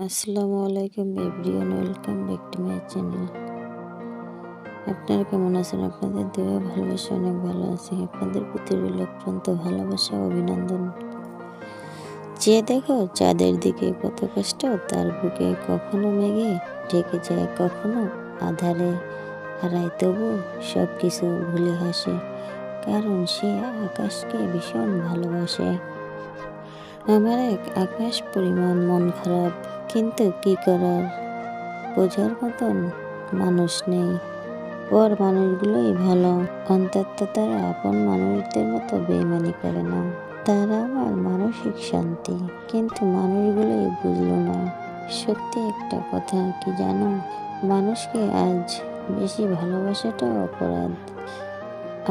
আসসালামু আলাইকুম everyone, welcome back to my channel. আপনারা কেমন আছেন? আপনাদের দোয়া ভালোবাসা অনেক ভালো আছি। আপনাদের প্রতি রইল অত্যন্ত ভালোবাসা ও অভিনন্দন। চেয়ে দেখো চাঁদের দিকে, কত কষ্ট তার বুকে, কখনো মেঘে ঢেকে যায়, কখনো আধারে হারায়, তবু সব কিছু ভুলে হাসে, কারণ সে আকাশকে ভীষণ ভালোবাসে। আমার এক আকাশ পরিমাণ মন খারাপ, কিন্তু কি করার, বোঝার মতন মানুষ নেই। পর মানুষগুলোই ভালো, অন্তত তারা আপন মানুষদের মতো বেইমানি করে না। তারা আমার মানসিক শান্তি, কিন্তু মানুষগুলোই বুঝলো না। সত্যি একটা কথা কি জানো, মানুষকে আজ বেশি ভালোবাসাটা অপরাধ।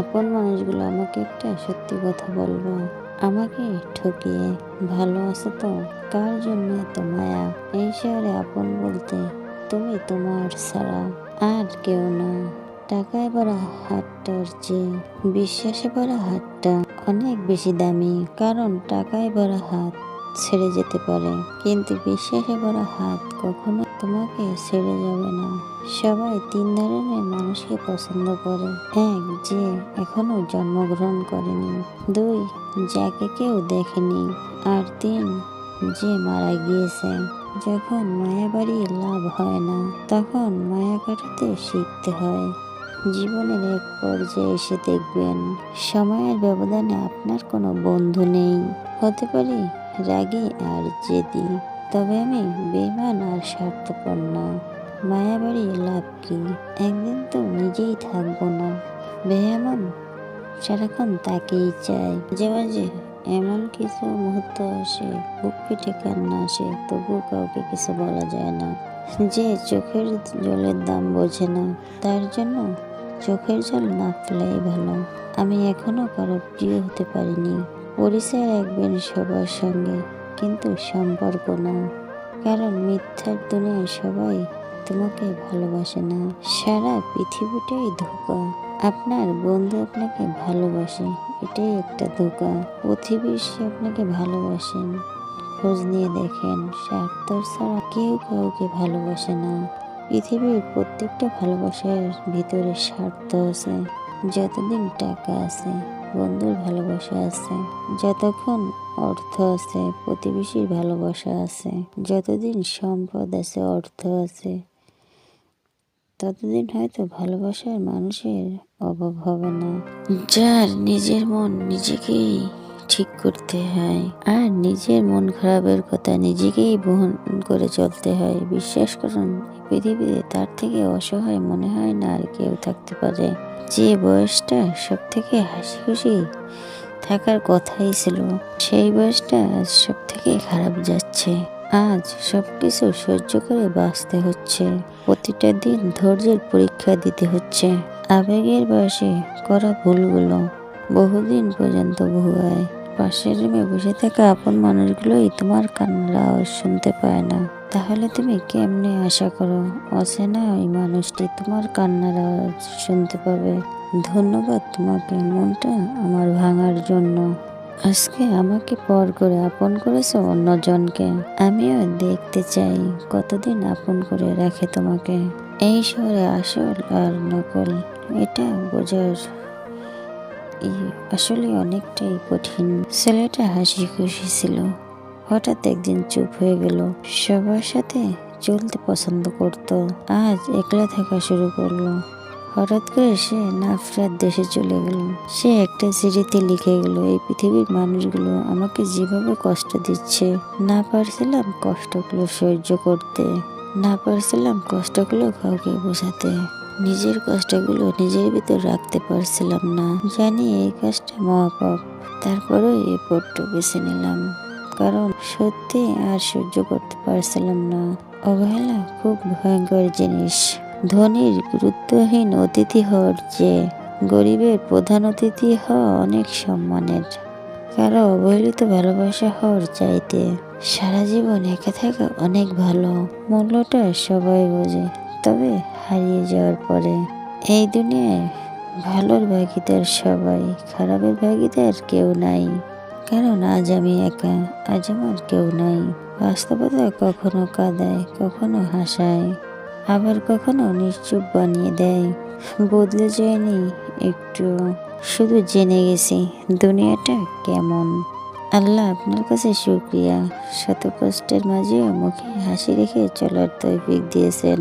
আপন মানুষগুলো আমাকে একটা সত্যি কথা বলবো, আমাকে ঠকিয়ে ভালো আছো তো, কার জন্য এত মায়া? এই শহরে আপন বলতে তুমি তোমার ছাড়া আর কেউ না। টাকায় ভরা হাতটার চেয়ে বিশ্বাসে ভরা হাতটা অনেক বেশি দামি, কারণ টাকায় ভরা হাত ছেড়ে যেতে পারে, কিন্তু বিশ্বাসে ভরা হাত কখনো তোমাকে ছেড়ে যাবে না। সবাই তিন ধরনের মানুষকে পছন্দ করে: এক, যে এখনো জন্মগ্রহণ করেনি; দুই, যাকে কেউ দেখেনি; আর তিন, যে মারা গিয়েছে। যখন মায়া বাড়িয়ে লাভ হয় না, তখন মায়া কাটাতে শিখতে হয়। জীবনের এক পর্যায়ে এসে দেখবেন সময়ের ব্যবধানে আপনার কোনো বন্ধু নেই। হতে পারি রাগী আর জেদি, তবে আমি বেইমান আর স্বার্থপর না। মায়া বাড়িয়ে লাভ কি? একদিন তো নিজেই থাকবো না। বেএমন সারাক্ষণ তাকেই চাই। মাঝে মাঝে এমন কিছু মুহূর্ত আসে, বুক ফেটে কান্না আসে, তবুও কাউকে কিছু বলা যায় না। যে চোখের জলের দাম বোঝে না, তার জন্য চোখের জল না ফেলাই ভালো। আমি এখনো কারো প্রিয় হতে পারিনি। পরিচয় রাখবেন সবার সঙ্গে, কিন্তু সম্পর্ক না, কারণ মিথ্যার দুনিয়ায় সবাই তোমাকে ভালোবাসে না। সারা পৃথিবীটাই ধোঁকা। আপনার বন্ধু আপনাকে ভালোবাসে, এটাই একটা ধোঁকা। প্রতিবেশী আপনাকে ভালোবাসেন, খোঁজ নিয়ে দেখেন, স্বার্থ ছাড়া কেউ কাউকে ভালোবাসে না। পৃথিবীর প্রত্যেকটা ভালোবাসার ভিতরে স্বার্থ আছে। যতদিন টাকা আছে বন্ধুর ভালোবাসা আছে, যতক্ষণ অর্থ আছে প্রতিবেশীর ভালোবাসা আছে, যতদিন সম্পদ আছে অর্থ আছে, ততদিন হয়তো ভালোবাসার মানুষের অভাব হবে না। যার নিজের মন নিজেকেই ঠিক করতে হয়, আর নিজের মন খারাপের কথা নিজেকেই বহন করে চলতে হয়। বিশ্বাস করুন, পৃথিবীতে তার থেকে অসহায় মনে হয় না আর কেউ থাকতে পারে। যে বয়সটা সব থেকে হাসি খুশি থাকার কথাই ছিল, সেই বয়সটা আজ সব থেকে খারাপ যাচ্ছে। আজ সবকিছু সহ্য করে বাঁচতে হচ্ছে, প্রতিটা দিন ধৈর্যের পরীক্ষা দিতে হচ্ছে। আবেগের বয়সে করা ভুলগুলো বহুদিন পর্যন্ত ভুগায়। পাশের রুমে বসে থাকা আপন মানুষগুলোই তোমার কান্নার আওয়াজ শুনতে পায় না, তাহলে তুমি কেমনে আশা করো অচেনা ওই মানুষটি তোমার কান্নার আওয়াজ শুনতে পাবে? ধন্যবাদ তোমাকে মনটা আমার ভাঙার জন্য। আজকে আমাকে পর করে আপন করেছো অন্যজনকে। আমিও দেখতে চাই কতদিন আপন করে রাখে তোমাকে। এই শহরে আসল আর নকল, এটা বোঝার আসলে অনেকটাই কঠিন। ছেলেটা হাসি খুশি ছিল, হঠাৎ একদিন চুপ হয়ে গেল। সবার সাথে চলতে পছন্দ করত, আজ একলা থাকা শুরু করলো। হঠাৎ করে সে নাফরাত দেশে চলে গেল। সে একটা চিঠিতে লিখে গেল, এই পৃথিবীর মানুষগুলো আমাকে যেভাবে কষ্ট দিচ্ছে, না পারছিলাম কষ্টগুলো সহ্য করতে, না পারছিলাম কষ্টগুলো কাউকে বোঝাতে, নিজের কষ্টগুলো নিজের ভিতর রাখতে পারছিলাম না। জানি এই কাজটা মহাপাপ, তারপরেও এই পথটা বেছে নিলাম, কারণ সত্যি আর সহ্য করতে পারছিলাম না। অবহেলা খুব ভয়ঙ্কর জিনিস। ধনীর গুরুত্বহীন অতিথি হওয়ার চেয়ে গরিবের প্রধান অতিথি হওয়া অনেক সম্মানের। কারো অবহেলিত ভালোবাসা হওয়ার চাইতে সারা জীবন একা থাকা অনেক ভালো। মূল্যটা সবাই বোঝে, তবে হারিয়ে যাওয়ার পরে। এই দুনিয়ায় ভালোর ভাগিদার সবাই, খারাপের ভাগিদার কেউ নাই। কারণ আজ আমি একা, আজ আমার কেউ নাই। বাস্তবতা কখনো কাঁদায়, কখনো হাসায়, আবার কখনো নিশ্চুপ বানিয়ে দেয়। বদলে যায়নি একটু, শুধু জেনে গেছি দুনিয়াটা কেমন। আল্লাহ আপনার কাছে শুকরিয়া, শত কষ্টের মাঝেও মুখে হাসি রেখে চলার তৌফিক দিয়েছেন।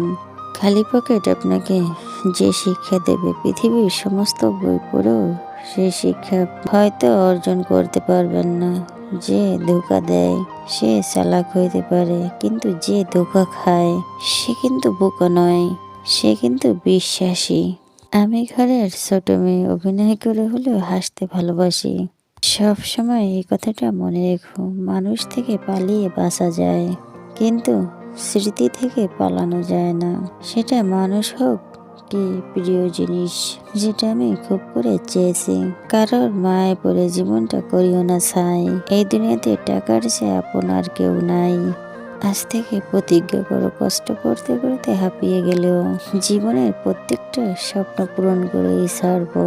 খালি পকেট আপনাকে যে শিক্ষা দেবে, পৃথিবীর সমস্ত বই পড়েও সেই শিক্ষা হয়তো অর্জন করতে পারবেন না। যে ধোঁকা দেয় সে চালাক হইতে পারে, কিন্তু যে ধোঁকা খায় সে কিন্তু বোকা নয়, সে কিন্তু বিশ্বাসী। আমি ঘরের ছোট মেয়ে, অভিনয় করে হলেও হাসতে ভালোবাসি। সব সময় এই কথাটা মনে রেখো, মানুষ থেকে পালিয়ে বাঁচা যায়, কিন্তু স্মৃতি থেকে পালানো যায় না। সেটা মানুষ হোক কি প্রিয় জিনিস, যেটা আমি খুব করে চেয়েছি। কারোর মায়ে পড়ে জীবনটা করিও না ছাই, এই দুনিয়াতে টাকার চেয়ে আপনার কেউ নাই। আজ থেকে প্রতিজ্ঞা করো, কষ্ট করতে করতে হাঁপিয়ে গেলেও জীবনের প্রত্যেকটা স্বপ্ন পূরণ করেই ছাড়বো।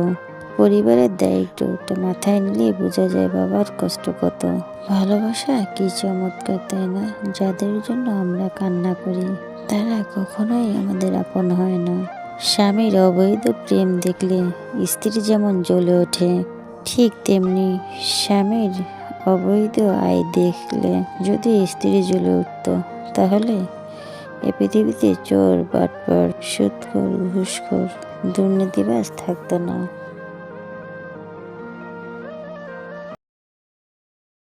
পরিবারের দায়িত্বটা মাথায় নিলে বোঝা যায় বাবার কষ্ট কত। ভালোবাসা কি চমৎকার, তাই না? যাদের জন্য আমরা কান্না করি তারা কখনোই আমাদের আপন হয় না। স্বামীর অবৈধ প্রেম দেখলে স্ত্রী যেমন জ্বলে ওঠে, ঠিক তেমনি স্বামীর অবৈধ আয় দেখলে যদি স্ত্রী জ্বলে উঠত, তাহলে এ পৃথিবীতে চোর, বাটপার, সুদখোর, ঘুষখোর, দুর্নীতিবাজ থাকতো না।